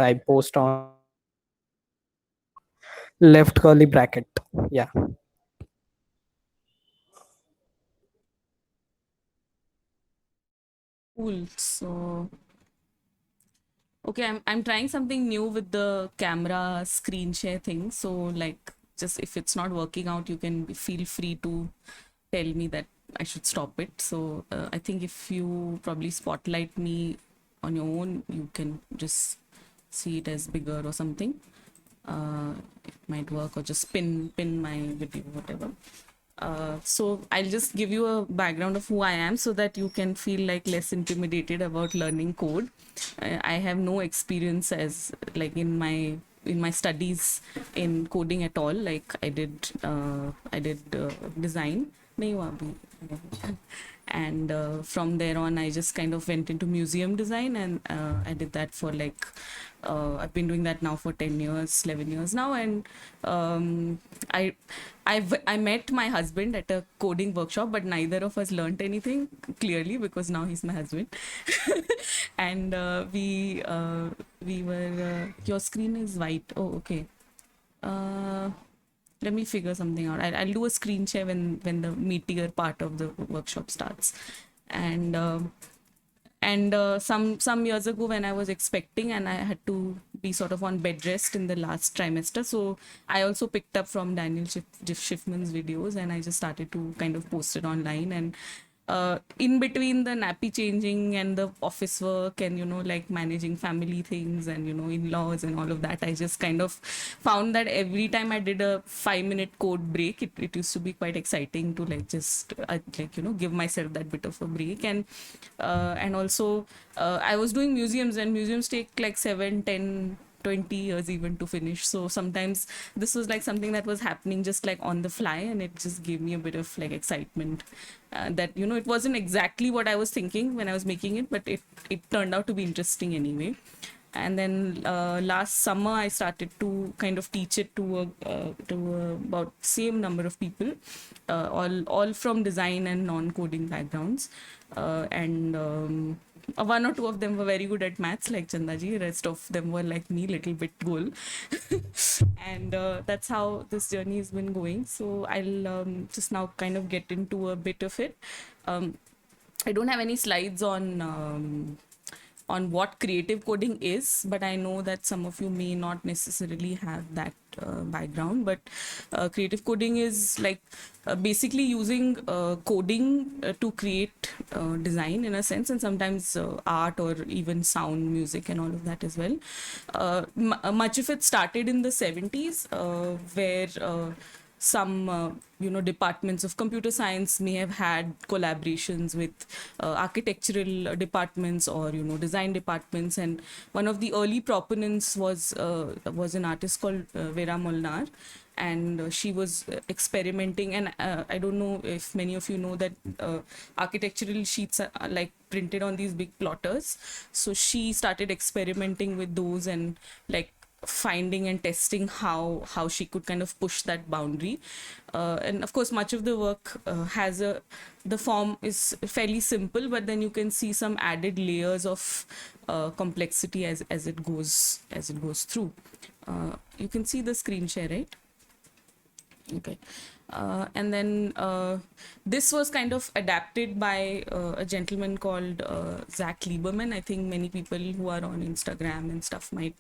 I post on left curly bracket. Yeah. Cool. So, okay, I'm trying something new with the camera screen share thing. So, like, just if it's not working out, you can feel free to tell me that I should stop it. So, I think if you probably spotlight me on your own, you can just see it as bigger or something. It might work, or just pin my video, whatever. So I'll just give you a background of who I am so that you can feel like less intimidated about learning code. I have no experience as like in my studies in coding at all. Like I did design. नहीं हुआ अभी. And from there on I just kind of went into museum design, and I did that for like I've been doing that now for 10 years, 11 years now. And um, I I met my husband at a coding workshop, but neither of us learned anything clearly because now he's my husband. And we were your screen is white. Oh, okay. uh, Let me figure something out. I'll do a screen share when the meatier part of the workshop starts. And some years ago when I was expecting and I had to be sort of on bed rest in the last trimester, so I also picked up from Daniel Schiffman's videos, and I just started to kind of post it online. And in between the nappy changing and the office work and like managing family things and in-laws and all of that, I just kind of found that every time I did a 5-minute code break, it used to be quite exciting to like just like give myself that bit of a break. And also I was doing museums, and museums take like 7, 10, 20 years even to finish. So sometimes this was like something that was happening just like on the fly, and it just gave me a bit of like excitement that it wasn't exactly what I was thinking when I was making it, but it turned out to be interesting anyway. And then last summer I started to kind of teach it to about same number of people, all from design and non-coding backgrounds. And one or two of them were very good at maths, like Chandaji. Rest of them were like me, little bit goal. And that's how this journey has been going. So I'll just now kind of get into a bit of it. um, I don't have any slides on what creative coding is, but I know that some of you may not necessarily have that background. But creative coding is like basically using coding to create design in a sense, and sometimes art or even sound, music, and all of that as well. Much of it started in the 70s, where some departments of computer science may have had collaborations with architectural departments or design departments. And one of the early proponents was an artist called Vera Molnar, and she was experimenting. And I don't know if many of you know that architectural sheets are like printed on these big plotters. So she started experimenting with those and like finding and testing how she could kind of push that boundary. And of course much of the work has a the form is fairly simple, but then you can see some added layers of complexity as it goes through. You can see the screen share, right? Okay. And then this was kind of adapted by a gentleman called Zach Lieberman. I think many people who are on Instagram and stuff might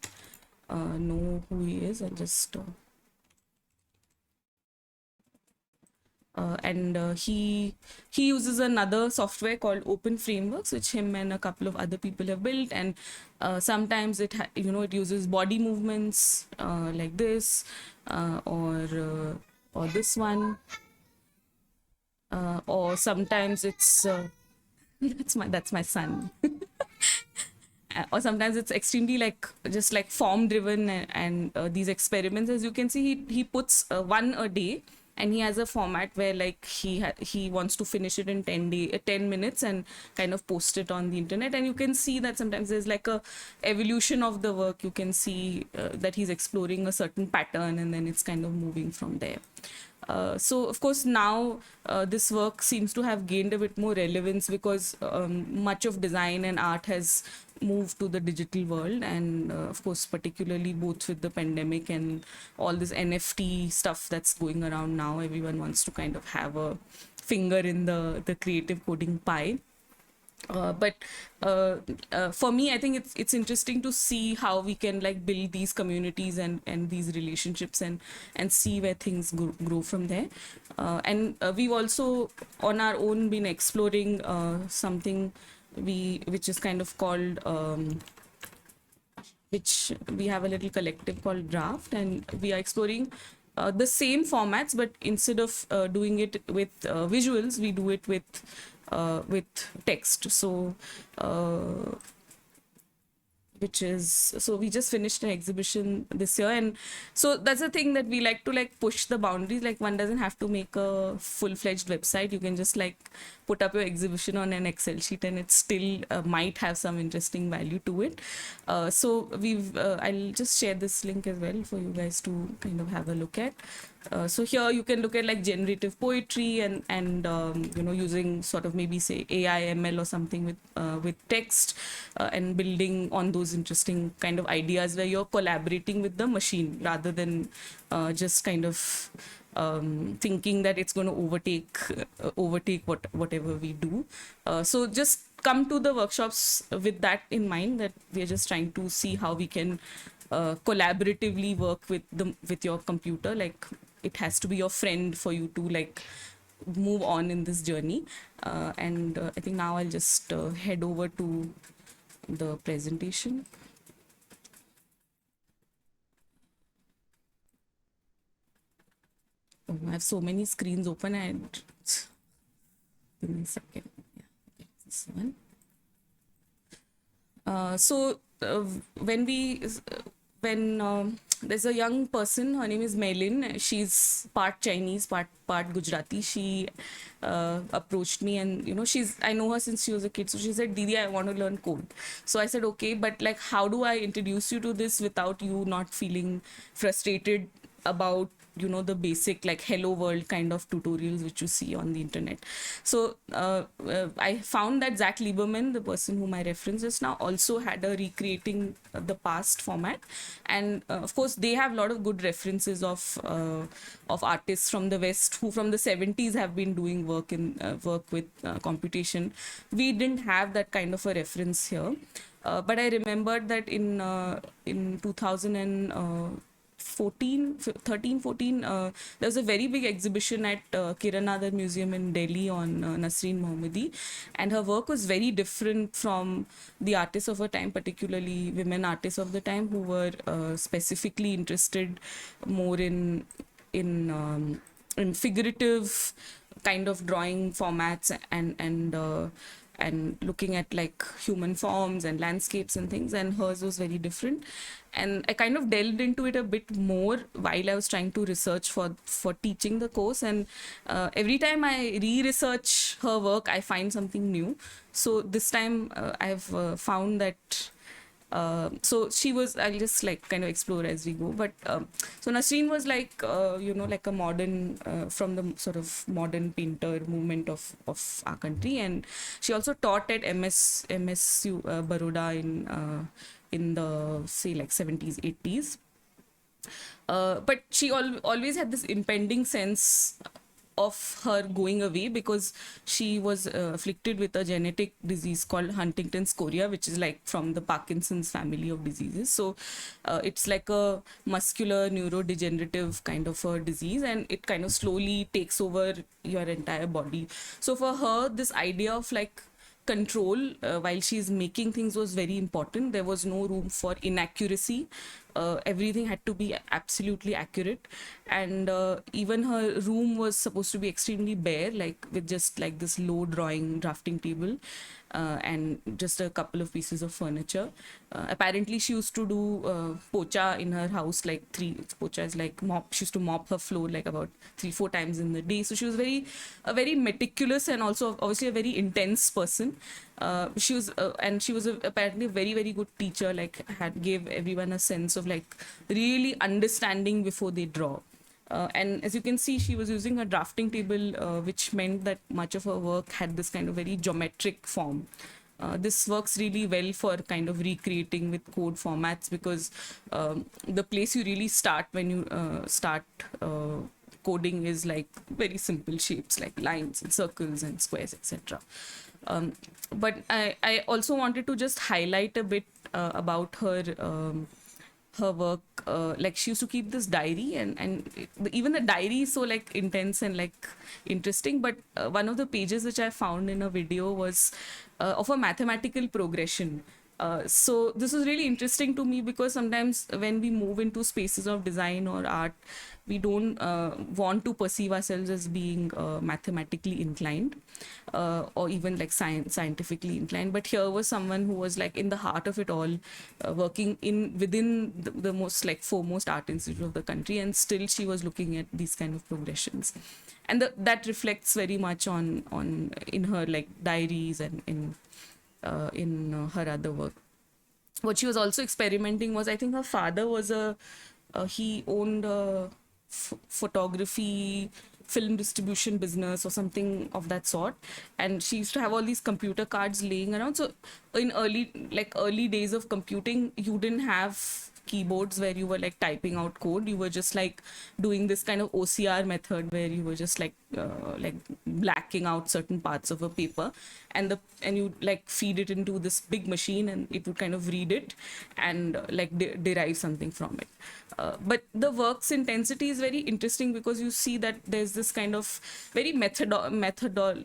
know who he is. I'll just and he uses another software called Open Frameworks, which him and a couple of other people have built. And sometimes it uses body movements like this, or this one, or sometimes it's that's my son. Or sometimes it's extremely like just like form driven. And these experiments, as you can see, he puts one a day, and he has a format where like he wants to finish it in 10 minutes and kind of post it on the internet. And you can see that sometimes there's like a evolution of the work. You can see that he's exploring a certain pattern, and then it's kind of moving from there. So of course now this work seems to have gained a bit more relevance because much of design and art has moved to the digital world, and of course particularly both with the pandemic and all this NFT stuff that's going around now, everyone wants to kind of have a finger in the creative coding pie. But for me, I think it's interesting to see how we can like build these communities and these relationships and see where things grow from there. And we've also on our own been exploring something which is kind of called which we have a little collective called Draft, and we are exploring the same formats, but instead of doing it with visuals, we do it with text. So which is, so we just finished an exhibition this year, and so that's the thing that we like to like push the boundaries. Like one doesn't have to make a full-fledged website. You can just like put up your exhibition on an Excel sheet and it still might have some interesting value to it. So we've I'll just share this link as well for you guys to kind of have a look at. So here you can look at like generative poetry and you know, using sort of maybe say AI ML or something with text, and building on those interesting kind of ideas where you're collaborating with the machine rather than just kind of thinking that it's going to overtake whatever we do. So just come to the workshops with that in mind, that we are just trying to see how we can collaboratively work with your computer. Like it has to be your friend for you to like move on in this journey. And I think now I'll just head over to the presentation. Oh, I have so many screens open, and give me a second. Yeah, okay, this one. So when there's a young person, her name is Melin. She's part Chinese, part Gujarati. She approached me, and you know, I know her since she was a kid. So she said, "Didi, I want to learn code." So I said, "Okay, but like, how do I introduce you to this without you not feeling frustrated about, you know, the basic like hello world kind of tutorials which you see on the internet?" So I found that Zach Lieberman, the person whom I referenced just now, also had a recreating the past format, and of course they have a lot of good references of artists from the West who from the 70s have been doing work with computation. We didn't have that kind of a reference here, but I remembered that in 13, 14, there was a very big exhibition at Kiranadar Museum in Delhi on Nasreen Mohammadi, and her work was very different from the artists of her time, particularly women artists of the time who were specifically interested more in figurative kind of drawing formats and looking at like human forms and landscapes and things, and hers was very different. And I kind of delved into it a bit more while I was trying to research for teaching the course, and every time I re-research her work I find something new. So this time I've found that so she was, I'll just like kind of explore as we go, but so Nasreen was like you know, like a modern from the sort of modern painter movement of our country, and she also taught at MSU Baroda in the say like 70s 80s, but she always had this impending sense of her going away because she was afflicted with a genetic disease called Huntington's chorea, which is like from the Parkinson's family of diseases. So it's like a muscular neurodegenerative kind of a disease, and it kind of slowly takes over your entire body. So for her, this idea of like control while she's making things was very important. There was no room for inaccuracy. Everything had to be absolutely accurate, and even her room was supposed to be extremely bare, like with just like this low drafting table and just a couple of pieces of furniture. Apparently she used to do pocha in her house, like pocha is like mop. She used to mop her floor like about 3-4 times in the day. So she was a very meticulous and also obviously a very intense person. She was apparently a very, very good teacher, like gave everyone a sense of like really understanding before they draw. And as you can see, she was using a drafting table, which meant that much of her work had this kind of very geometric form. This works really well for kind of recreating with code formats, because the place you really start when you start coding is like very simple shapes like lines and circles and squares, etc. But I also wanted to just highlight a bit about her work. Like, she used to keep this diary, even the diary is so like intense and like interesting. But one of the pages which I found in a video was of a mathematical progression. So this was really interesting to me, because sometimes when we move into spaces of design or art, we don't want to perceive ourselves as being mathematically inclined, or even like scientifically inclined. But here was someone who was like in the heart of it all, working in within the most like foremost art institute of the country, and still she was looking at these kind of progressions. And that reflects very much on in her like diaries and in her other work. What she was also experimenting was, I think her father was he owned a photography film distribution business or something of that sort, and she used to have all these computer cards laying around. So in early days of computing, you didn't have keyboards where you were like typing out code. You were just like doing this kind of OCR method, where you were just like blacking out certain parts of a paper, and you like feed it into this big machine, and it would kind of read it and like derive something from it. But the work's intensity is very interesting, because you see that there's this kind of very methodical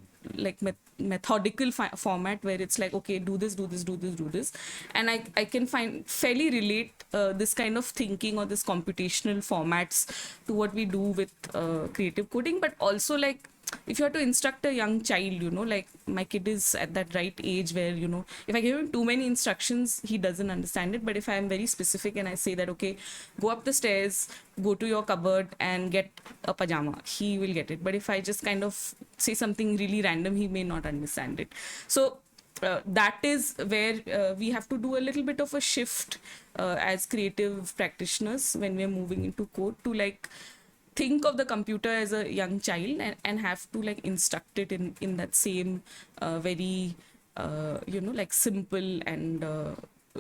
format, where it's like, okay, do this, do this, do this, do this. And I can find fairly relate this kind of thinking or this computational formats to what we do with creative coding. But also, like, if you have to instruct a young child, like my kid is at that right age where, if I give him too many instructions, he doesn't understand it. But if I am very specific and I say that, okay, go up the stairs, go to your cupboard and get a pajama, he will get it. But if I just kind of say something really random, he may not understand it. So that is where we have to do a little bit of a shift as creative practitioners when we're moving into code, to like think of the computer as a young child, and have to like instruct it in that same very like simple and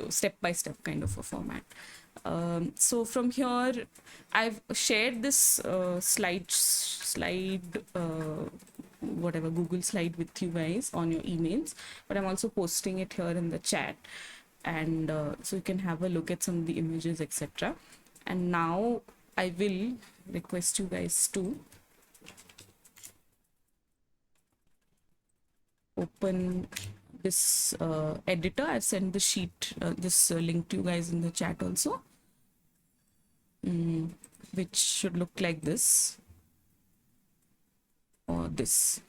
step by step kind of a format. So from here, I've shared this slide whatever Google slide with you guys on your emails, but I'm also posting it here in the chat, and so you can have a look at some of the images, etc. And now I will request you guys to open this editor. I've sent the sheet, this link to you guys in the chat also, which should look like this or this.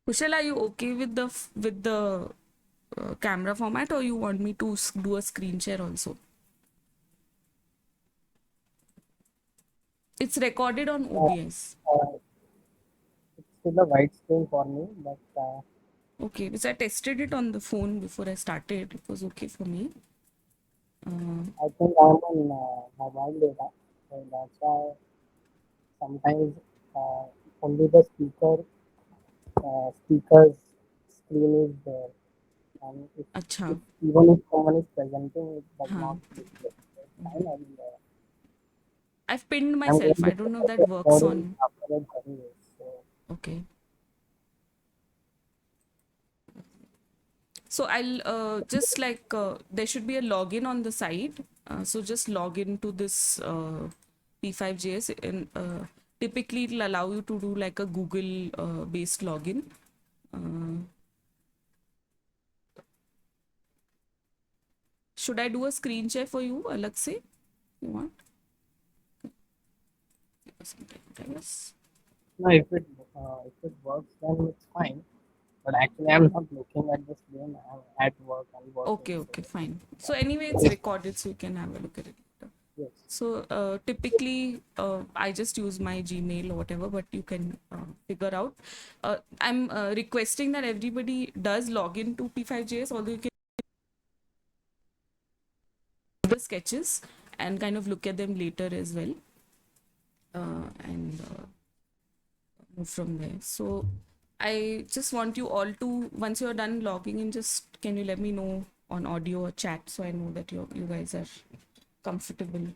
Kushal, are you okay with the camera format, or you want me to do a screen share also? It's recorded on Uh, OBS. it's still a white screen for me, but Okay, because I tested it on the phone before I started. It was okay for me. I think I'm on mobile data, so that's why sometimes uh, only the speaker's screen is there, and if Acha. even if someone is presenting, it does Huh. not display. So it's fine. I've pinned I'm going myself. to I don't know if put that the works recording on. afterwards anyway. So Okay. So I'll just like, there should be a login on the side. So just log into this P5JS, and typically it'll allow you to do like a Google based login. Should I do a screen share for you, alag se? You want? Give us some time, I guess. no, if it If it works, then it's fine. But actually, I'm not looking at the screen. I'm at work and working. Okay, So okay, fine. So anyway, it it's is fine. recorded, so you can have a look at it later. Yes. So typically, I just use my Gmail or whatever, but you can figure out. I'm requesting that everybody does log in to P5JS, although you can the sketches and kind of look at them later as well, and move from there. So I just want you all to, once you're done logging in, just can you let me know on audio or chat so I know that you guys are comfortable.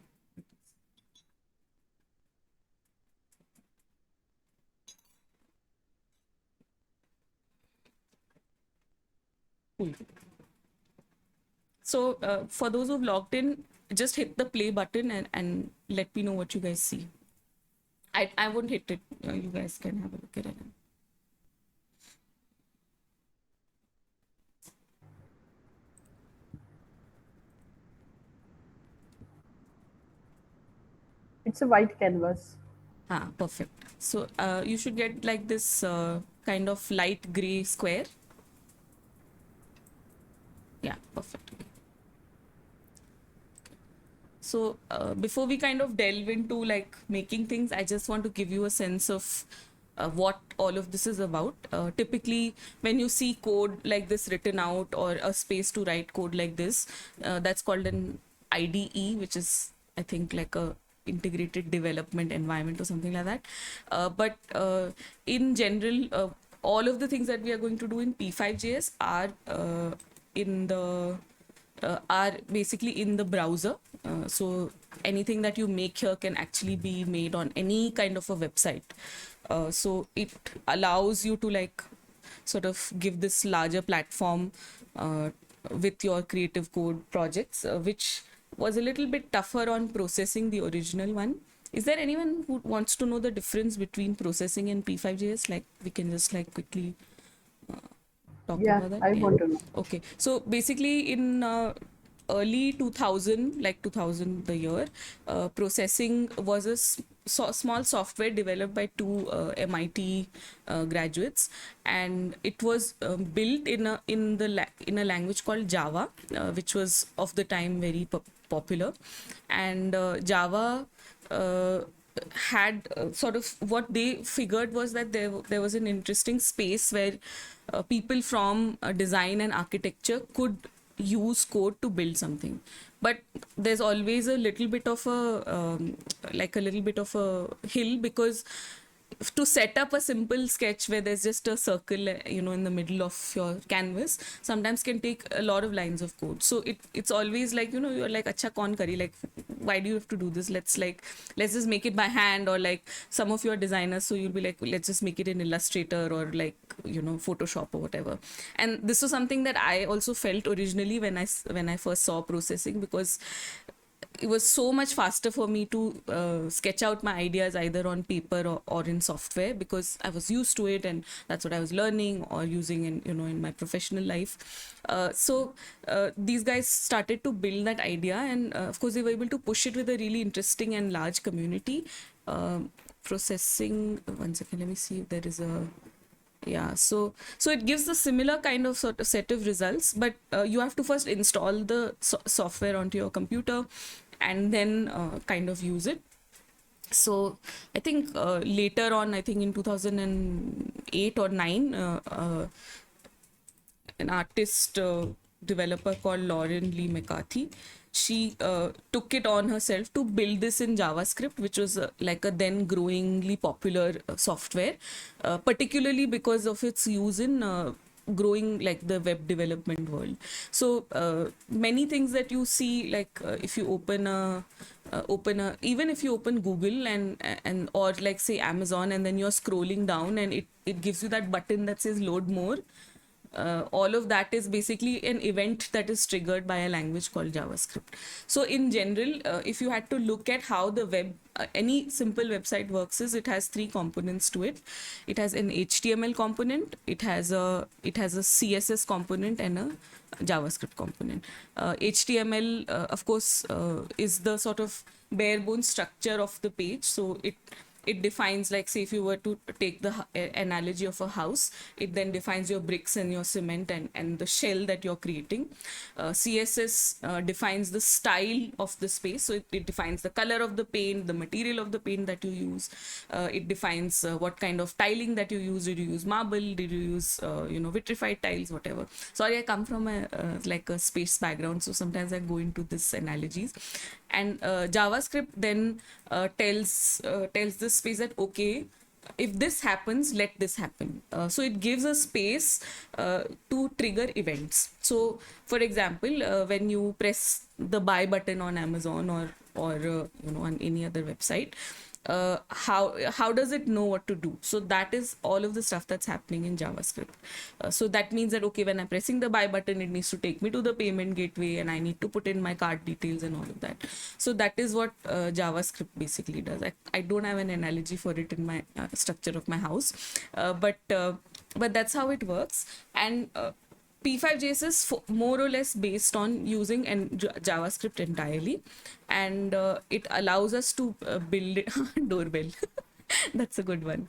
Cool. So for those who've logged in, just hit the play button and let me know what you guys see. I won't hit it. You guys can have a look at it. It's a white canvas. Ah, perfect. So you should get like this kind of light gray square. Yeah, perfect. So before we kind of delve into like making things, I just want to give you a sense of what all of this is about. Typically, when you see code like this written out or a space to write code like this, that's called an IDE, which is I think like a integrated development environment or something like that. But in general, all of the things that we are going to do in P5JS in the are basically in the browser. So anything that you make here can actually be made on any kind of a website. So it allows you to like sort of give this larger platform with your creative code projects, which was a little bit tougher on processing the original one. Is there anyone who wants to know the difference between processing and P5JS? Like we can just like quickly talk Yeah, about that. I Yeah. want to know. Okay. So basically, in early 2000, like 2000, the year, processing was a small software developed by two MIT graduates, and it was built in a language called Java, which was of the time very popular, and Java. Had sort of what they figured was that there was an interesting space where people from design and architecture could use code to build something, but there's always a little bit of a like a little bit of a hill, because to set up a simple sketch where there's just a circle, in the middle of your canvas, sometimes can take a lot of lines of code. So it's always like, you're like, acha kaun kari, like why do you have to do this? Let's just make it by hand, or like some of your designers, so you'll be like, let's just make it in Illustrator or like Photoshop or whatever. And this was something that I also felt originally when I first saw processing, because it was so much faster for me to sketch out my ideas either on paper or in software, because I was used to it and that's what I was learning or using in my professional life. So these guys started to build that idea, and of course they were able to push it with a really interesting and large community. Processing, one second, let me see if there is a, yeah, so it gives a similar kind of sort of set of results, but you have to first install the software onto your computer and then kind of use it. So I think later on, I think in 2008 or 9, an artist developer called Lauren Lee McCarthy, she took it on herself to build this in JavaScript, which was like a then growingly popular software, particularly because of its use in growing like the web development world. So many things that you see, like if you even if you open Google and or like say Amazon, and then you're scrolling down and it gives you that button that says load more. All of that is basically an event that is triggered by a language called JavaScript. So in general, if you had to look at how the web, any simple website works, is it has three components to it. It has an HTML component, it has a CSS component, and a JavaScript component. HTML, of course, is the sort of bare bones structure of the page. So it defines, like, say if you were to take the analogy of a house, it then defines your bricks and your cement and the shell that you're creating. CSS defines the style of the space, so it defines the color of the paint, the material of the paint that you use. It defines what kind of tiling that you use. Did you use marble? Did you use vitrified tiles? Whatever. Sorry, I come from a like a space background, so sometimes I go into this analogies. And JavaScript then tells this space that, okay, if this happens, let this happen. So it gives a space to trigger events. So for example, when you press the buy button on Amazon or on any other website, how does it know what to do? So that is all of the stuff that's happening in JavaScript. So that means that, okay, when I'm pressing the buy button, it needs to take me to the payment gateway, and I need to put in my card details and all of that. So that is what JavaScript basically does. I don't have an analogy for it in my structure of my house, but that's how it works. And P5JS is more or less based on using JavaScript entirely, and it allows us to build it. Doorbell. That's a good one.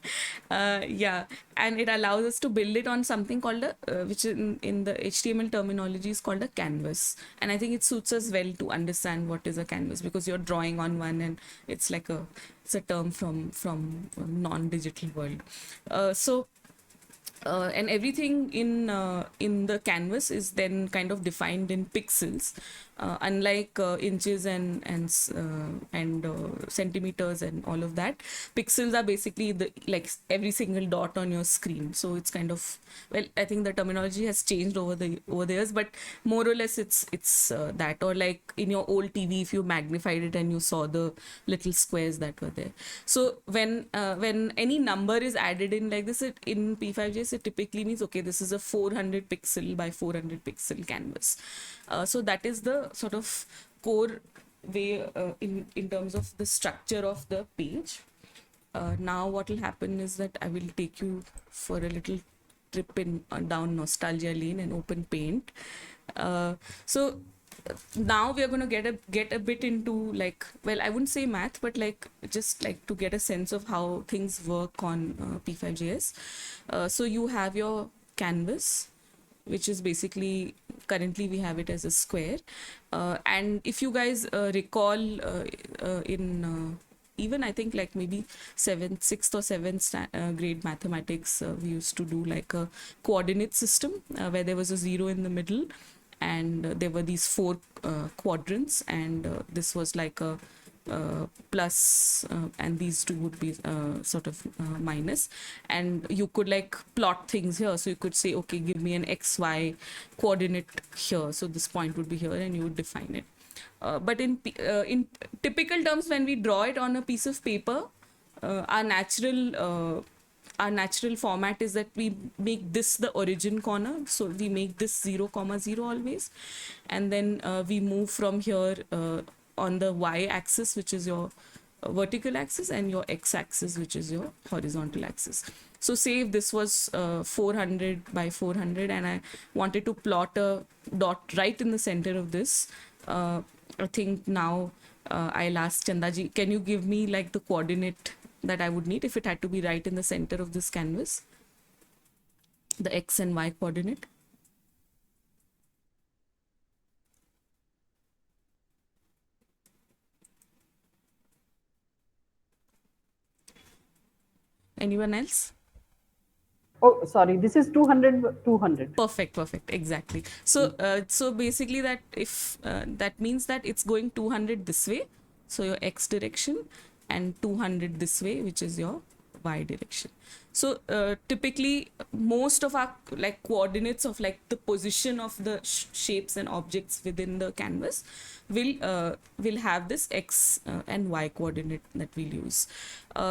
Yeah, and it allows us to build it on something called which in the HTML terminology is called a canvas. And I think it suits us well to understand what is a canvas, because you're drawing on one, and it's like it's a term from non-digital world. And everything in the canvas is then kind of defined in pixels, unlike inches and centimeters and all of that. Pixels are basically like every single dot on your screen. So it's kind of, well, I think the terminology has changed over the years, but more or less it's that. Or like in your old TV, if you magnified it and you saw the little squares that were there. So when any number is added in like this, in P5JS, it typically means, okay, this is a 400 pixel by 400 pixel canvas. So that is the sort of core way in terms of the structure of the page. Now what will happen is that I will take you for a little trip down nostalgia lane and open Paint. So now we are going to get a bit into, like, well, I wouldn't say math, but like just like to get a sense of how things work on P5JS. So you have your canvas, which is basically, currently we have it as a square. And if you guys recall in even I think like maybe 6th or 7th grade mathematics, we used to do like a coordinate system where there was a 0 in the middle, and there were these 4 quadrants, and this was like a plus, and these 2 would be sort of minus, and you could like plot things here. So you could say, okay, give me an XY coordinate here, so this point would be here, and you would define it. But in typical terms, when we draw it on a piece of paper, our natural format is that we make this the origin corner. So we make this 0, 0 always. And then we move from here on the y-axis, which is your vertical axis, and your x-axis, which is your horizontal axis. So say if this was 400 by 400, and I wanted to plot a dot right in the center of this, I think now I'll ask Chandaji, can you give me like the coordinate that I would need if it had to be right in the center of this canvas? The x and y coordinate. Anyone else? Oh, sorry. This is 200, 200. Perfect. Exactly. So, so basically that if that means that it's going 200 this way, so your x direction, and 200 this way, which is your y direction. So typically most of our like coordinates of like the position of the shapes and objects within the canvas will have this x and y coordinate that we'll use.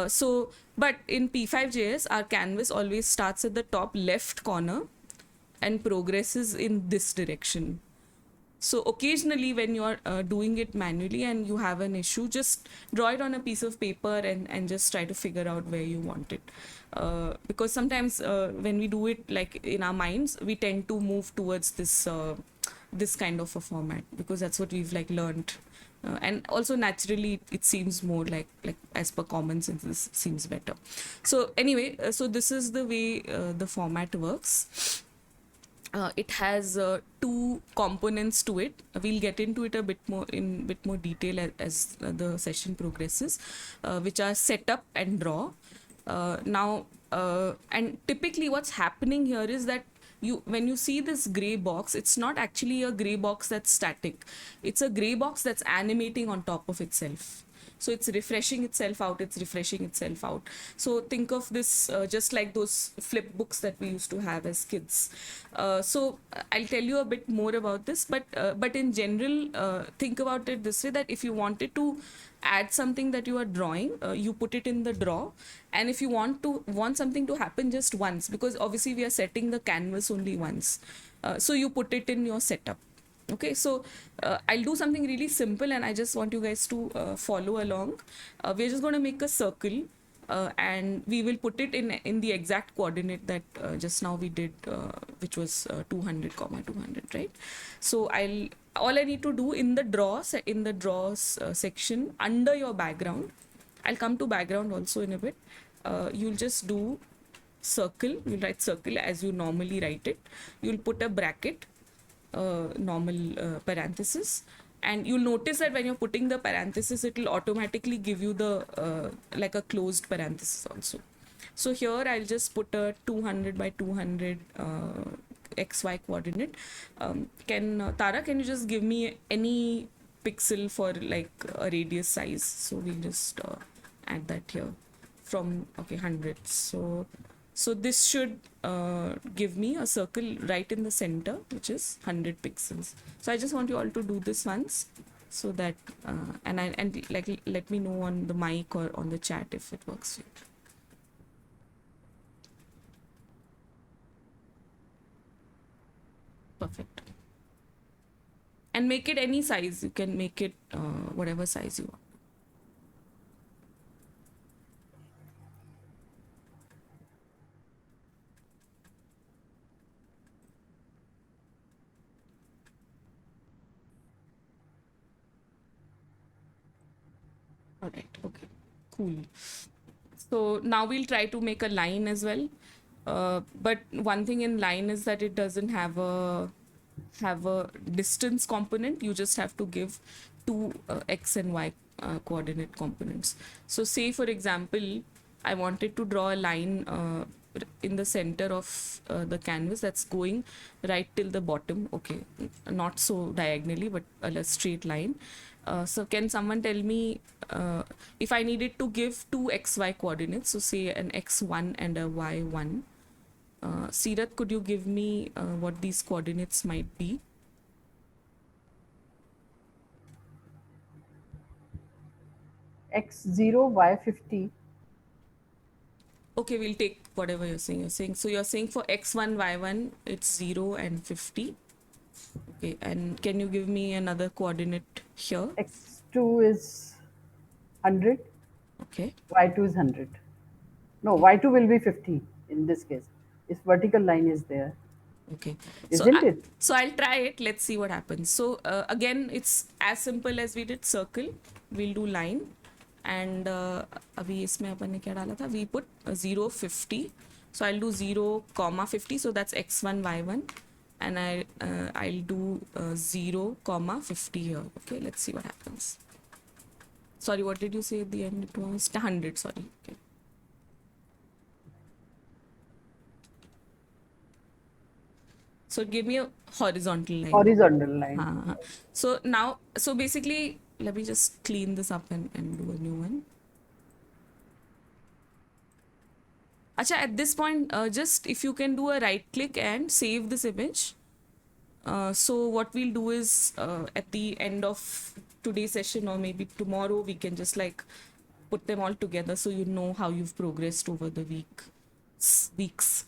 So but in P5JS, our canvas always starts at the top left corner and progresses in this direction. So occasionally when you're doing it manually and you have an issue, just draw it on a piece of paper and just try to figure out where you want it. Because sometimes when we do it like in our minds, we tend to move towards this this kind of a format, because that's what we've like learned And also naturally it seems more like as per common sense this seems better. So anyway, so this is the way the format works. It has two components to it. We'll get into it a bit more in bit more detail as the session progresses, which are setup and draw. And typically what's happening here is that when you see this gray box, it's not actually a gray box that's static. It's a gray box that's animating on top of itself. So it's refreshing itself out, it's refreshing itself out. So think of this just like those flip books that we used to have as kids. I'll tell you a bit more about this, but in general, think about it this way, that if you wanted to add something that you are drawing, you put it in the draw. And if you want something to happen just once, because obviously we are setting the canvas only once, so you put it in your setup. Okay, so I'll do something really simple and I just want you guys to follow along. We're just going to make a circle, and we will put it in the exact coordinate that just now we did, which was 200 comma 200, right? So all I need to do in the draws section under your background, I'll come to background also in a bit. You'll just do circle, you'll write circle as you normally write it. You'll put a bracket, normal parenthesis, and you'll notice that when you're putting the parenthesis, it will automatically give you the like a closed parenthesis also. So here I'll just put a 200 by 200 xy coordinate. Tara, can you just give me any pixel for like a radius size? So we'll just add that here from 100. So this should give me a circle right in the center, which is 100 pixels. So I just want you all to do this once, so that and let me know on the mic or on the chat if it works for you. Perfect. And make it any size. You can make it whatever size you want. All right. Okay. Cool. So now we'll try to make a line as well. But one thing in line is that it doesn't have a distance component. You just have to give two x and y coordinate components. So say for example, I wanted to draw a line in the center of the canvas that's going right till the bottom. Okay, not so diagonally, but a straight line. So can someone tell me if I needed to give two xy coordinates, so say an x1 and a y1. Sirat, could you give me what these coordinates might be? x0, y50. Okay, we'll take whatever you're saying. So you're saying for x1, y1, it's 0 and 50. Okay, and can you give me another coordinate here? x2 is 100. Okay. y2 is 100. No, y2 will be 50 in this case. If vertical line is there. Okay. Isn't it? So I'll try it. Let's see what happens. So again, it's as simple as we did circle. We'll do line. And अभी इसमें अपन ने क्या डाला था? We put 0, 50. So I'll do 0, comma 50. So that's x1, y1. And I'll do 0, comma 50 here. Okay, let's see what happens. Sorry, what did you say at the end? It was 100, sorry. Okay. So give me a horizontal line. Horizontal line. So now, so basically, let me just clean this up and do a new one. Acha, at this point, just if you can do a right click and save this image. So what we'll do is at the end of today's session or maybe tomorrow, we can just like put them all together so you know how you've progressed over the weeks.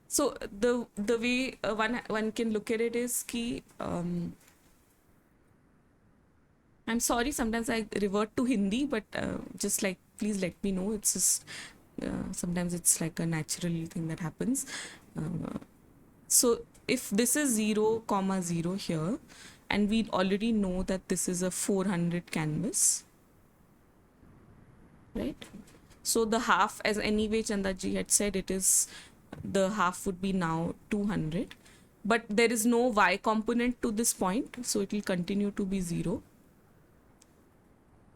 So the way one can look at it is ki I'm sorry, sometimes I revert to Hindi, but just like please let me know. It's just sometimes it's like a natural thing that happens. So if this is 0 comma 0 here, and we already know that this is a 400 canvas, right? So the half, as anyway Chandaji had said, it is, the half would be now 200, but there is no y component to this point, so it will continue to be 0,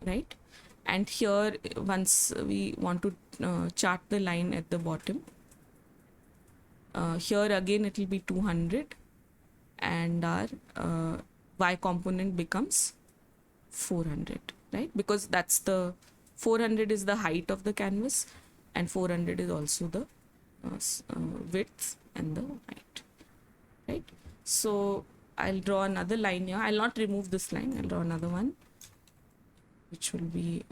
right? And here, once we want to chart the line at the bottom, here again it will be 200, and our y component becomes 400, right? Because that's the 400 is the height of the canvas, and 400 is also the width and the height, right? So I'll draw another line here. I'll not remove this line, I'll draw another one, which will be,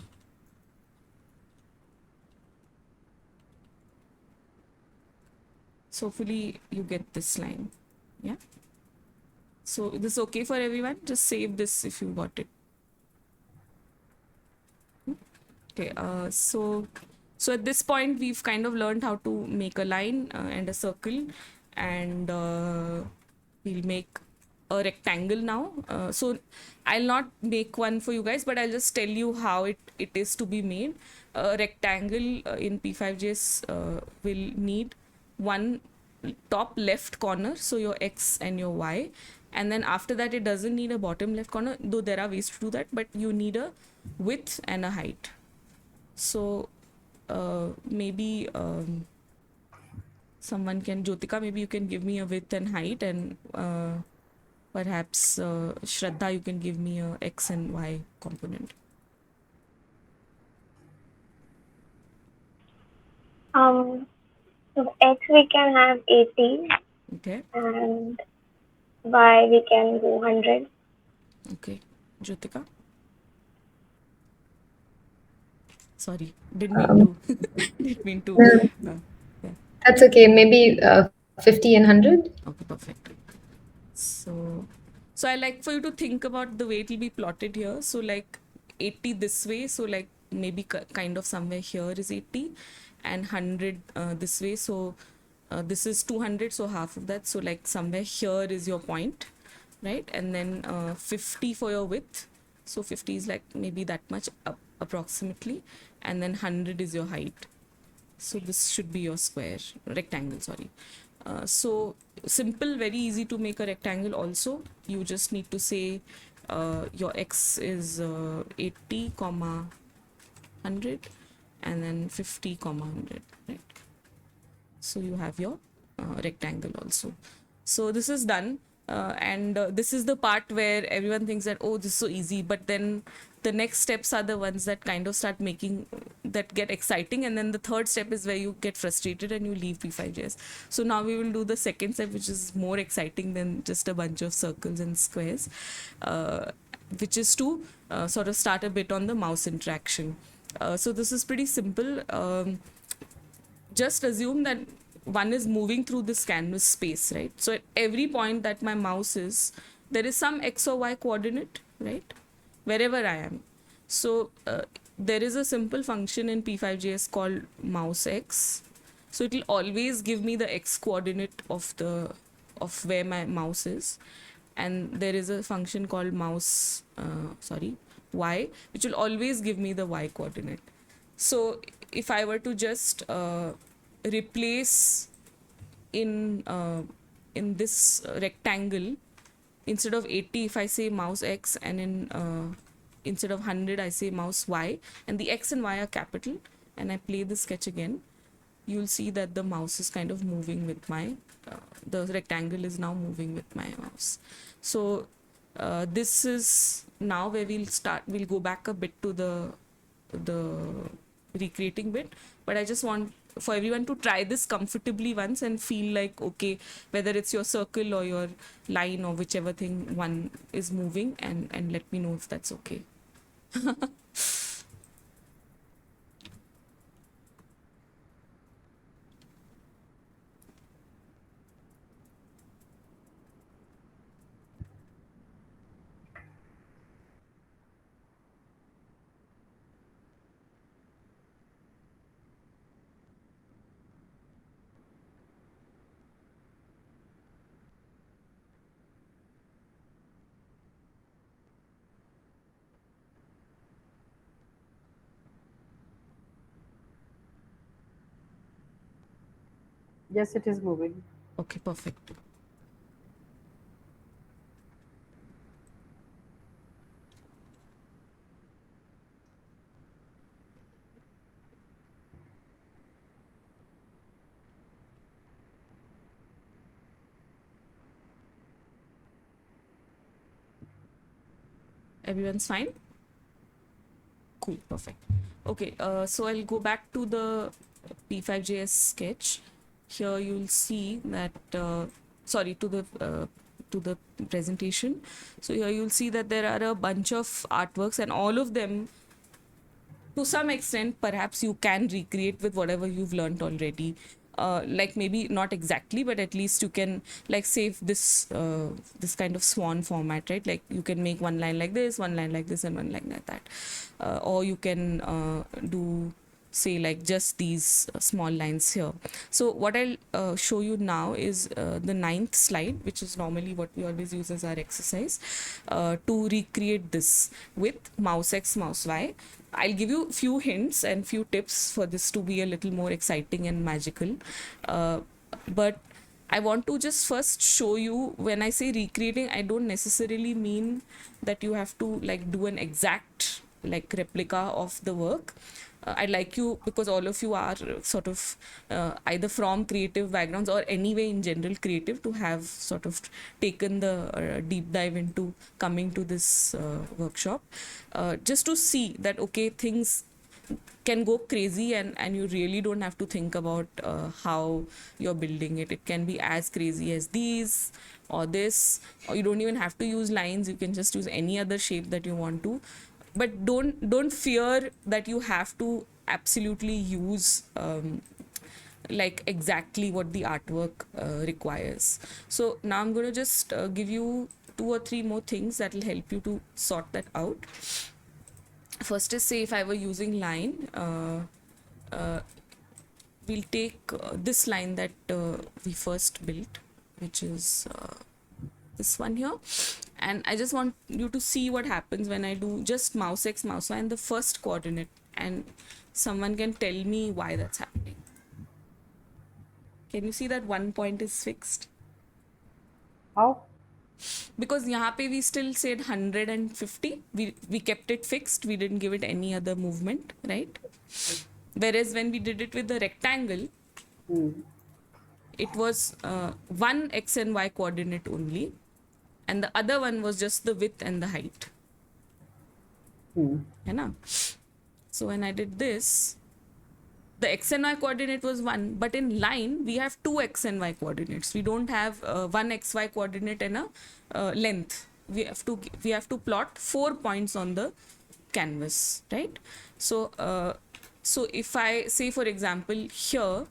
so hopefully you get this line. Yeah, so this is okay for everyone? Just save this if you got it. Okay, so at this point we've kind of learned how to make a line and a circle, and we'll make a rectangle now. So I'll not make one for you guys, but I'll just tell you how it is to be made. A rectangle in P5JS will need one top left corner, so your X and your Y, and then after that it doesn't need a bottom left corner, though there are ways to do that, but you need a width and a height. So maybe someone can, Jyotika, maybe you can give me a width and height, and perhaps Shraddha, you can give me a X and Y component. So X we can have 80 Okay, and Y we can go 100. okay. Jyotika? Sorry, didn't mean to. Didn't mean to. No, Yeah. that's okay. Maybe 50 and 100. Okay, perfect. So I like for you to think about the way it will be plotted here. So like 80 this way, so like maybe kind of somewhere here is 80, and 100 this way. So this is 200, so half of that. So like somewhere here is your point, right? And then 50 for your width. So 50 is like maybe that much up approximately, and then 100 is your height. So this should be your square, rectangle, sorry. So simple, very easy to make a rectangle also. You just need to say your X is 80 comma 100, and then 50 comma 100, right? So you have your rectangle also. So this is done, and this is the part where everyone thinks that, oh, this is so easy, but then the next steps are the ones that kind of start making, that get exciting, and then the third step is where you get frustrated and you leave P5JS. So now we will do the second step, which is more exciting than just a bunch of circles and squares, which is to sort of start a bit on the mouse interaction. So this is pretty simple. Just assume that one is moving through this canvas space, right? So at every point that my mouse is, there is some X or Y coordinate, right? Wherever I am. So there is a simple function in P5JS called mouse X. So it will always give me the X coordinate of where my mouse is. And there is a function called mouse, Y, which will always give me the Y coordinate. So if I were to just replace in this rectangle, instead of 80, if I say mouse X, and in instead of 100 I say mouse Y, and the X and Y are capital, and I play the sketch again, you'll see that the mouse is kind of moving with my the rectangle is now moving with my mouse. So this is now where we'll go back a bit to the recreating bit, but I just want for everyone to try this comfortably once and feel like, okay, whether it's your circle or your line or whichever thing one is moving, and let me know if that's okay. Yes, it is moving. Okay, perfect. Everyone's fine? Cool, perfect. Okay, so I'll go back to the P5JS sketch. Here you'll see that, sorry, to the presentation. So here you'll see that there are a bunch of artworks, and all of them, to some extent, perhaps you can recreate with whatever you've learned already. Like maybe not exactly, but at least you can like save this kind of swan format, right? Like you can make one line like this, one line like this, and one line like that, or you can do say like just these small lines here. So what I'll show you now is the ninth slide, which is normally what we always use as our exercise to recreate this with mouse X, mouse Y. I'll give you few hints and few tips for this to be a little more exciting and magical. But I want to just first show you, when I say recreating, I don't necessarily mean that you have to like do an exact like replica of the work. I'd like you, because all of you are sort of either from creative backgrounds or anyway in general creative, to have sort of taken the deep dive into coming to this workshop, just to see that okay, things can go crazy, and you really don't have to think about how you're building it. It can be as crazy as these or this, or you don't even have to use lines. You can just use any other shape that you want to, but don't fear that you have to absolutely use like exactly what the artwork requires. So now I'm going to just give you 2 or 3 more things that will help you to sort that out. First is, say if I were using line, we'll take this line that we first built, which is this one here, and I just want you to see what happens when I do just mouse X, mouse Y in the first coordinate, and someone can tell me why that's happening. Can you see that one point is fixed? How? Because यहाँ पे we still said 150. We kept it fixed. We didn't give it any other movement, right? Whereas when we did it with the rectangle, it was one X and Y coordinate only, and the other one was just the width and the height. है ना? So when I did this, the X and Y coordinate was 1, but in line we have 2 X and Y coordinates. We don't have one XY coordinate and a length. We have to plot 4 points on the canvas, right? So so if I say, for example, here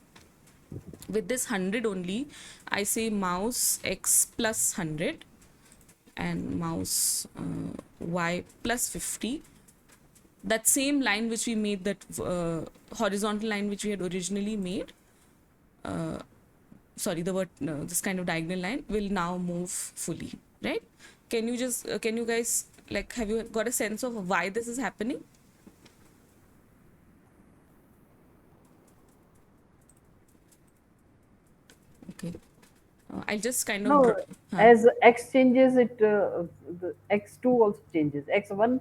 with this 100 only, I say mouse X plus 100 and mouse Y plus 50. That same line which we made, that horizontal line which we had originally made, this kind of diagonal line will now move fully, right? Can you guys, like, have you got a sense of why this is happening? Okay. I'll just kind of... No, as X changes, the X2 also changes. X1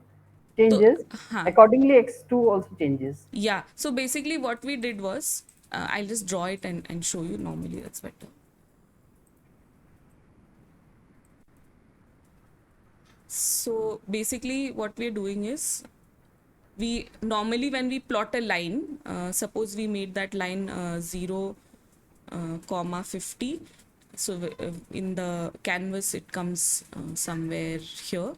changes. Accordingly, X2 also changes. Yeah. So basically what we did was, I'll just draw it and show you. Normally that's better. So basically what we're doing is, we normally, when we plot a line, suppose we made that line 0, comma 50. So in the canvas it comes somewhere here,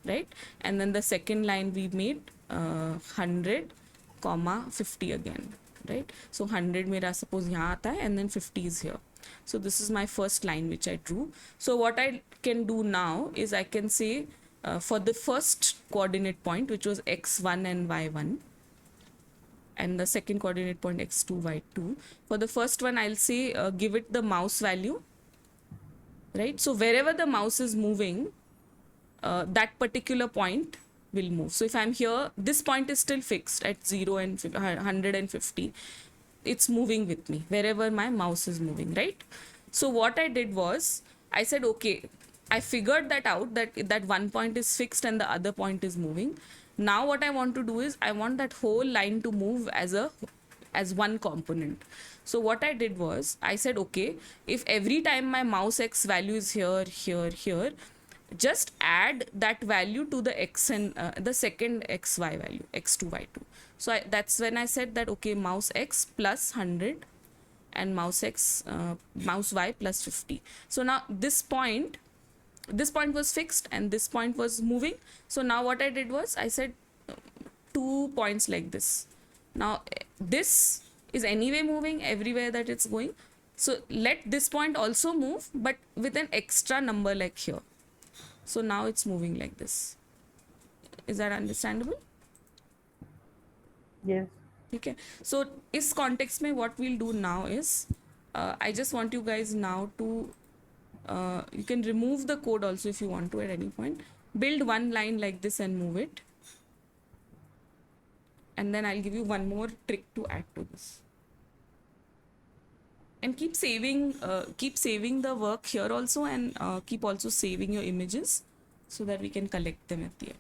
right? And then the second line we made 100, comma 50 again, right? So 100 mera suppose yahan aata hai, and then 50 is here. So this is my first line which I drew. So what I can do now is I can say for the first coordinate point, which was x1 and y1, and the second coordinate point x2, y2. For the first one, I'll say give it the mouse value, right? So wherever the mouse is moving, that particular point will move. So if I'm here, this point is still fixed at 0 and 150. it's moving with me wherever my mouse is moving, right? So what I did was I said, okay, I figured that out, that one point is fixed and the other point is moving. Now what I want to do is I want that whole line to move as one component. So what I did was I said, okay, if every time my mouse x value is here, just add that value to the x and the second xy value, x2, y2. So that's when I said that, okay, mouse x plus 100 and mouse y plus 50. So now this point was fixed and this point was moving. So now what I did was I said 2 points like this. Now this is anyway moving everywhere that it's going. So let this point also move, but with an extra number like here. So now it's moving like this. Is that understandable? Yes. Okay. So इस context में what we'll do now is I just want you guys now to you can remove the code also if you want to at any point. Build one line like this and move it. And then I'll give you one more trick to add to this. And keep saving the work here also, and keep also saving your images so that we can collect them at the end.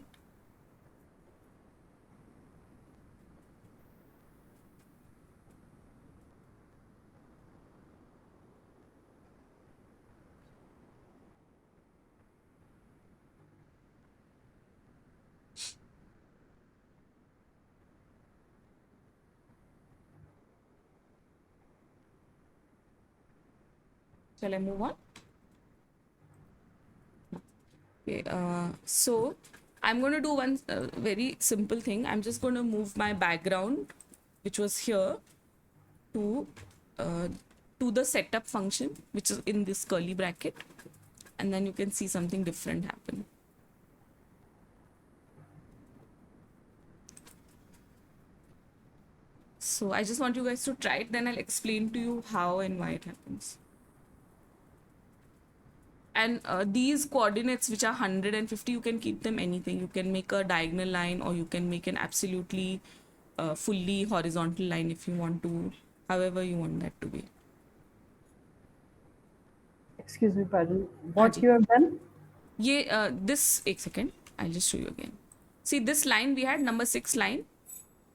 Shall I move on? Okay, so I'm going to do one very simple thing. I'm just going to move my background, which was here, to the setup function, which is in this curly bracket, and then you can see something different happen. So I just want you guys to try it, then I'll explain to you how and why it happens. And these coordinates, which are 150, you can keep them anything. You can make a diagonal line, or you can make an absolutely fully horizontal line if you want to, however you want that to be. Excuse me, pardon. What you have done? This, एक second, I'll just show you again. See this line we had, number 6 line.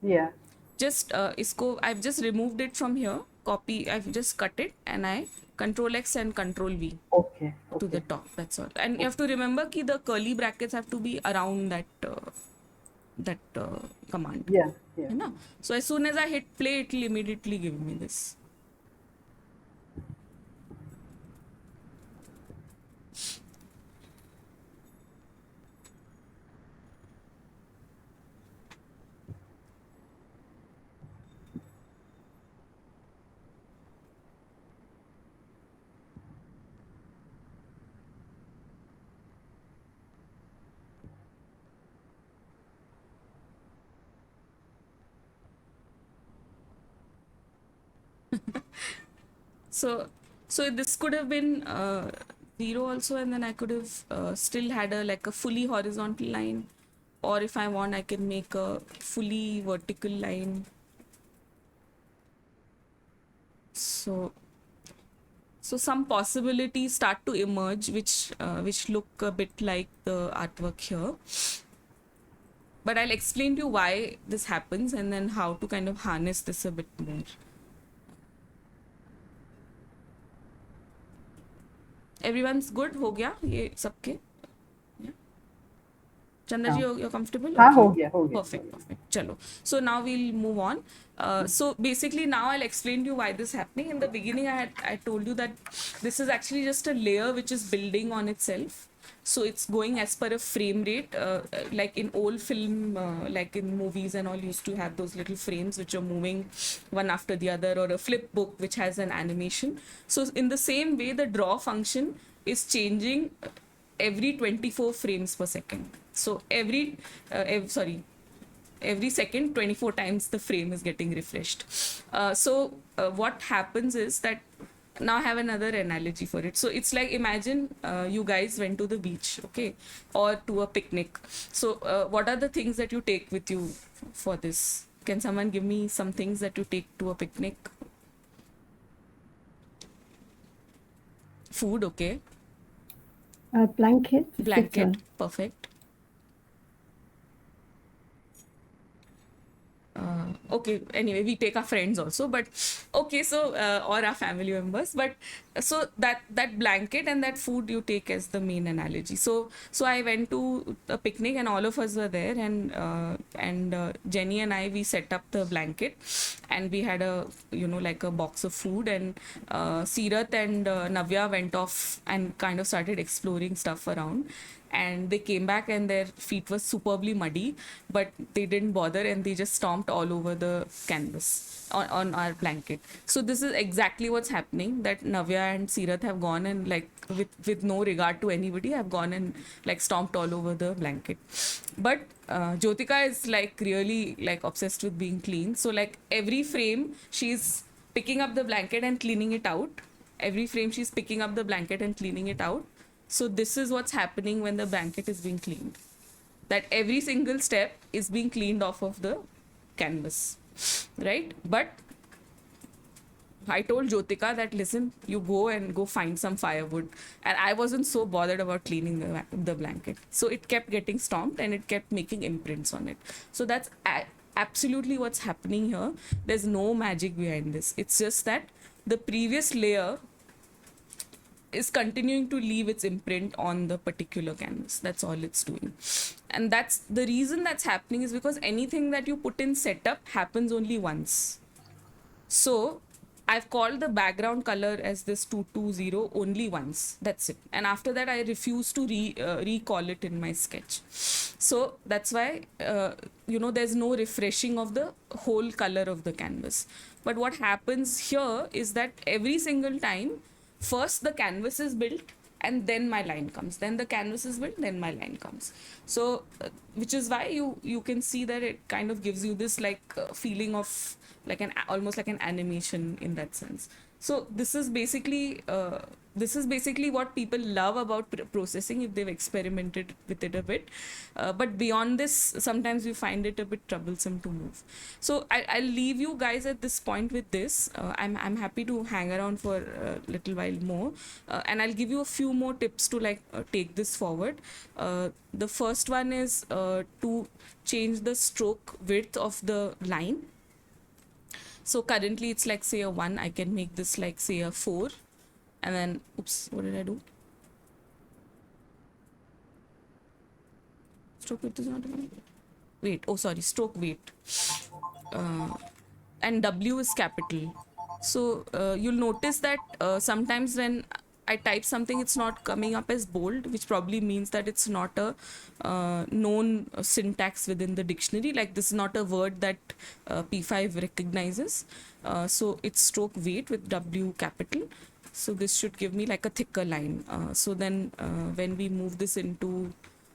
Yeah. Just I've just removed it from here. Copy. I've just cut it, and I Control X and Control V. Okay. To the top. That's all. And you have to remember that the curly brackets have to be around that command. Yeah. So as soon as I hit play, it will immediately give me this. So this could have been 0 also, and then I could have still had a fully horizontal line, or if I want, I can make a fully vertical line. So some possibilities start to emerge, which look a bit like the artwork here. But I'll explain to you why this happens, and then how to kind of harness this a bit more. Everyone's good? हो गया ये सबके? Yeah. Chandra ji, you're comfortable? हाँ, Okay. हो गया. Perfect. Chalo. So now we'll move on. So basically now I'll explain to you why this is happening. In the beginning, I told you that this is actually just a layer which is building on itself. So it's going as per a frame rate, like in old film, like in movies and all, used to have those little frames which are moving one after the other, or a flip book which has an animation. So in the same way, the draw function is changing every 24 frames per second. So every second, 24 times the frame is getting refreshed. So what happens is that, now I have another analogy for it. So it's like, imagine you guys went to the beach, okay, or to a picnic. So what are the things that you take with you for this? Can someone give me some things that you take to a picnic Food, okay. Blanket. Blanket, perfect. Okay, anyway, we take our friends also, but okay, so or our family members, but so that blanket and that food you take as the main analogy. So I went to a picnic and all of us were there, and Jenny and I, we set up the blanket, and we had a, you know, like a box of food, and Seerath and Navya went off and kind of started exploring stuff around, and they came back and their feet were superbly muddy, but they didn't bother and they just stomped all over the canvas on our blanket. So this is exactly what's happening, that Navya and Seerath have gone and, like, with no regard to anybody, have gone and like stomped all over the blanket. But Jyotika is like really like obsessed with being clean, so like every frame she's picking up the blanket and cleaning it out. Every frame she's picking up the blanket and cleaning it out. So this is what's happening when the blanket is being cleaned. That every single step is being cleaned off of the canvas, right? But I told Jyotika that, listen, you go find some firewood. And I wasn't so bothered about cleaning the blanket. So it kept getting stomped and it kept making imprints on it. So that's absolutely what's happening here. There's no magic behind this. It's just that the previous layer is continuing to leave its imprint on the particular canvas. That's all it's doing. And that's the reason that's happening, is because anything that you put in setup happens only once. So I've called the background color as this 220 only once. That's it. And after that, I refuse to recall it in my sketch. So that's why, there's no refreshing of the whole color of the canvas. But what happens here is that every single time, first the canvas is built and then my line comes, then the canvas is built, then my line comes. So which is why you can see that it kind of gives you this like feeling of like almost like an animation in that sense. So this is basically what people love about processing, if they've experimented with it a bit. But beyond this, sometimes we find it a bit troublesome to move. So I'll leave you guys at this point with this. I'm happy to hang around for a little while more, and I'll give you a few more tips to take this forward. The first one is to change the stroke width of the line. So currently it's like, say, a 1. I can make this like, say, a 4. And then, oops, what did I do? Stroke width is not even... Wait, oh, sorry, stroke weight. And W is capital. So you'll notice that sometimes when I type something, it's not coming up as bold, which probably means that it's not a known syntax within the dictionary. Like, this is not a word that P5 recognizes. So it's stroke weight with W capital. So this should give me like a thicker line. So then when we move this into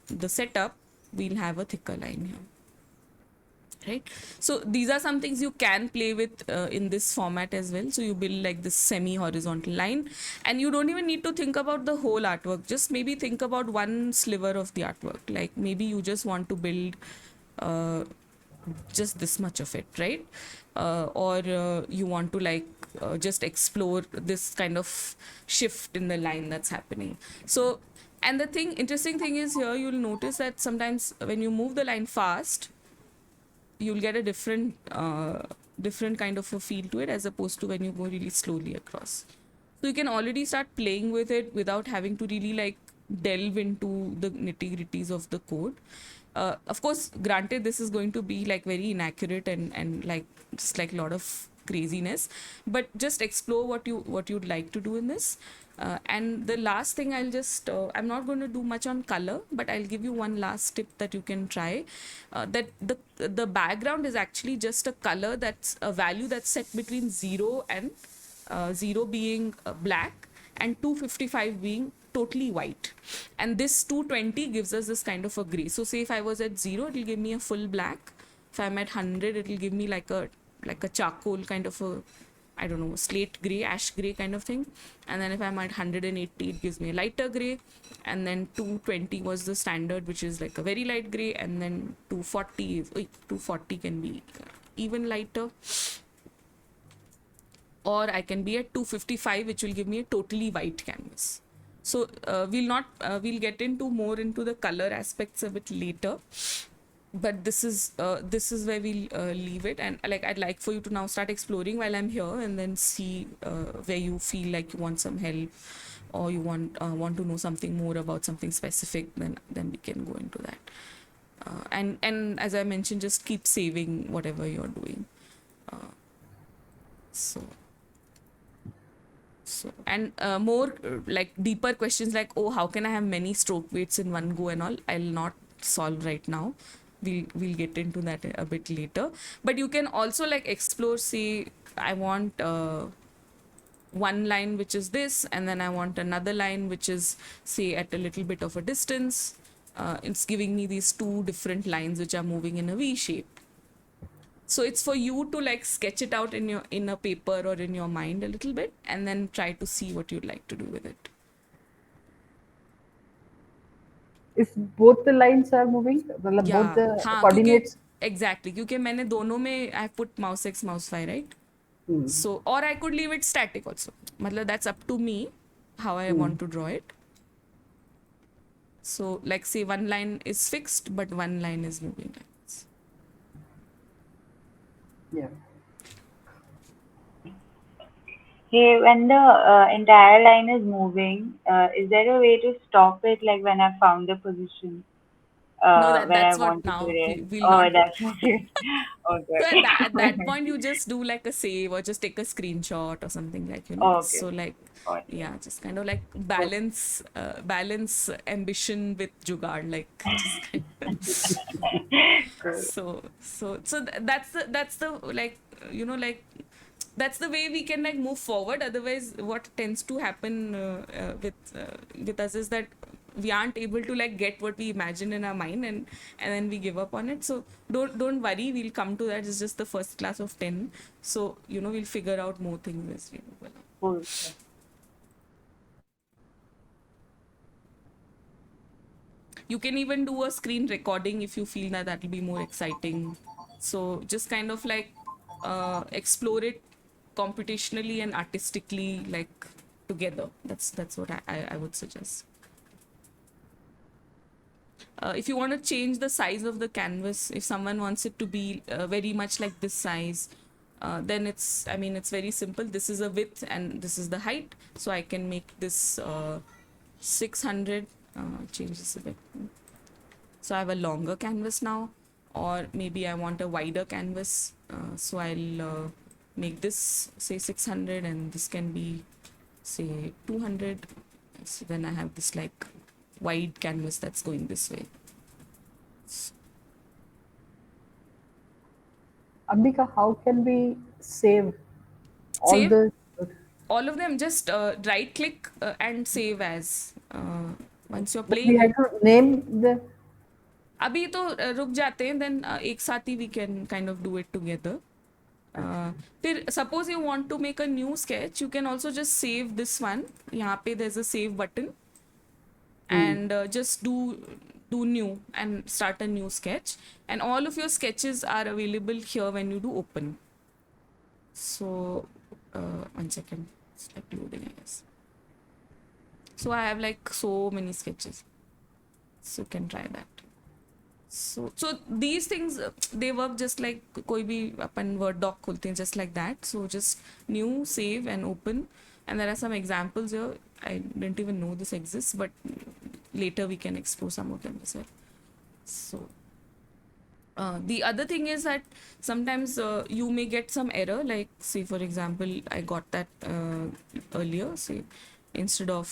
the setup, we'll have a thicker line here. Right? So these are some things you can play with in this format as well. So you build like this semi-horizontal line, and you don't even need to think about the whole artwork. Just maybe think about one sliver of the artwork. Like maybe you just want to build just this much of it, right? Or you want to like just explore this kind of shift in the line that's happening. So, and the interesting thing is here, you'll notice that sometimes when you move the line fast, you'll get a different kind of a feel to it, as opposed to when you go really slowly across. So you can already start playing with it without having to really like delve into the nitty-gritties of the code. Of course, granted, this is going to be like very inaccurate and like just like a lot of craziness, but just explore what you'd like to do in this. And the last thing, I'll just I'm not going to do much on color, but I'll give you one last tip that you can try. That the background is actually just a color, that's a value that's set between 0 and 0 being black and 255 being totally white, and this 220 gives us this kind of a gray. So say if I was at 0, it'll give me a full black. If I'm at 100, it'll give me like a charcoal kind of a, I don't know, slate gray, ash gray kind of thing. And then if I'm at 180, it gives me a lighter gray. And then 220 was the standard, which is like a very light gray. And then 240 can be even lighter. Or I can be at 255, which will give me a totally white canvas. canvas. So we'll get into more into the color aspects of it later, but this is where we'll leave it. And like, I'd like for you to now start exploring while I'm here, and then see where you feel like you want some help, or you want to know something more about something specific. Then we can go into that. And as I mentioned, just keep saving whatever you're doing. So and more like deeper questions like, oh, how can I have many stroke weights in one go and all, I'll not solve right now. We'll get into that a bit later. But you can also like explore, say, I want one line which is this, and then I want another line which is, say, at a little bit of a distance. It's giving me these two different lines which are moving in a V shape. So it's for you to like sketch it out in a paper or in your mind a little bit, and then try to see what you'd like to do with it. If both the lines are moving, मतलब Yeah, both the हाँ, coordinates. exactly, क्योंकि मैंने दोनों में I put mouse x, mouse y, right? So, or I could leave it static also. मतलब that's up to me how I want to draw it. So like, say one line is fixed, but one line is moving. Yeah. Hey, when the entire line is moving, is there a way to stop it? Like when I found the position, No, when I that's what want to put now it. we'll Oh, not. that's what it. So Okay. at that point, you just do like a save or just take a screenshot or something, like, Okay. So like, Got it. yeah, just kind of like balance ambition with jugaad, like just kind Cool. that's the like, like, that's the way we can like move forward. Otherwise, what tends to happen with us is that we aren't able to like get what we imagine in our mind, and then we give up on it. So don't worry, we'll come to that. It's just the first class of 10. So we'll figure out more things as we move along. Cool. You can even do a screen recording if you feel that will be more exciting. So just kind of like explore it computationally and artistically, like together. That's what I would suggest. If you want to change the size of the canvas, if someone wants it to be very much like this size, then it's very simple. This is a width and this is the height. So I can make this 600, change this a bit. So I have a longer canvas now, or maybe I want a wider canvas. So I'll make this, say, 600, and this can be, say, 200. So then I have this like wide canvas that's going this way. Ambika, how can we save all Save the? all of them. Just right click and save as. Once you're But we playing have it, to name the. अभी तो रुक जाते हैं, then एक साथ ही we can kind of do it together. फिर suppose you want to make a new sketch, you can also just save this one. यहाँ पे there's a save button, and just do new and start a new sketch, and all of your sketches are available here when you do open. So 1 second, it's like loading, I guess. So I have like so many sketches, so you can try that. So these things, they work just like कोई भी अपन word doc खोलते हैं, just like that. So just new, save and open, and there are some examples here. I didn't even know this exists, but later we can explore some of them as well. So the other thing is that sometimes you may get some error, like, say, for example, I got that earlier. Say, instead of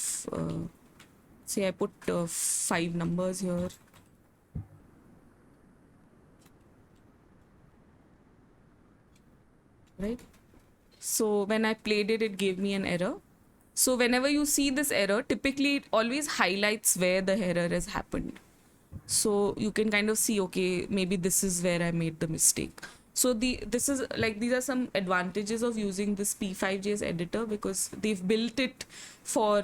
say I put 5 numbers here, right? So when I played it, it gave me an error. So whenever you see this error, typically it always highlights where the error has happened. So you can kind of see, okay, maybe this is where I made the mistake. So these are some advantages of using this P5JS editor, because they've built it for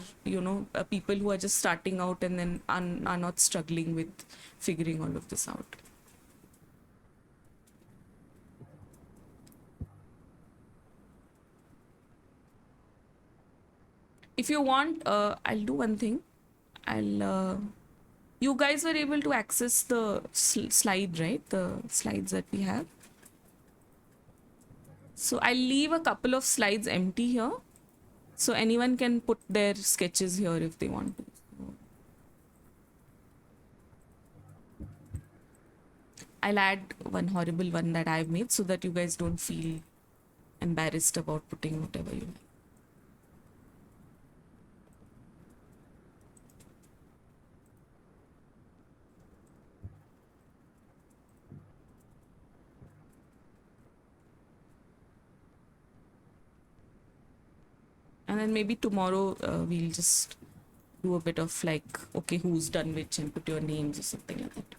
people who are just starting out and then are not struggling with figuring all of this out. if you want, I'll do one thing. You guys were able to access the slide, right? The slides that we have. So I'll leave a couple of slides empty here. So anyone can put their sketches here if they want to. I'll add one horrible one that I've made so that you guys don't feel embarrassed about putting whatever you like. And then maybe tomorrow we'll just do a bit of like, okay, who's done which and put your names or something like that.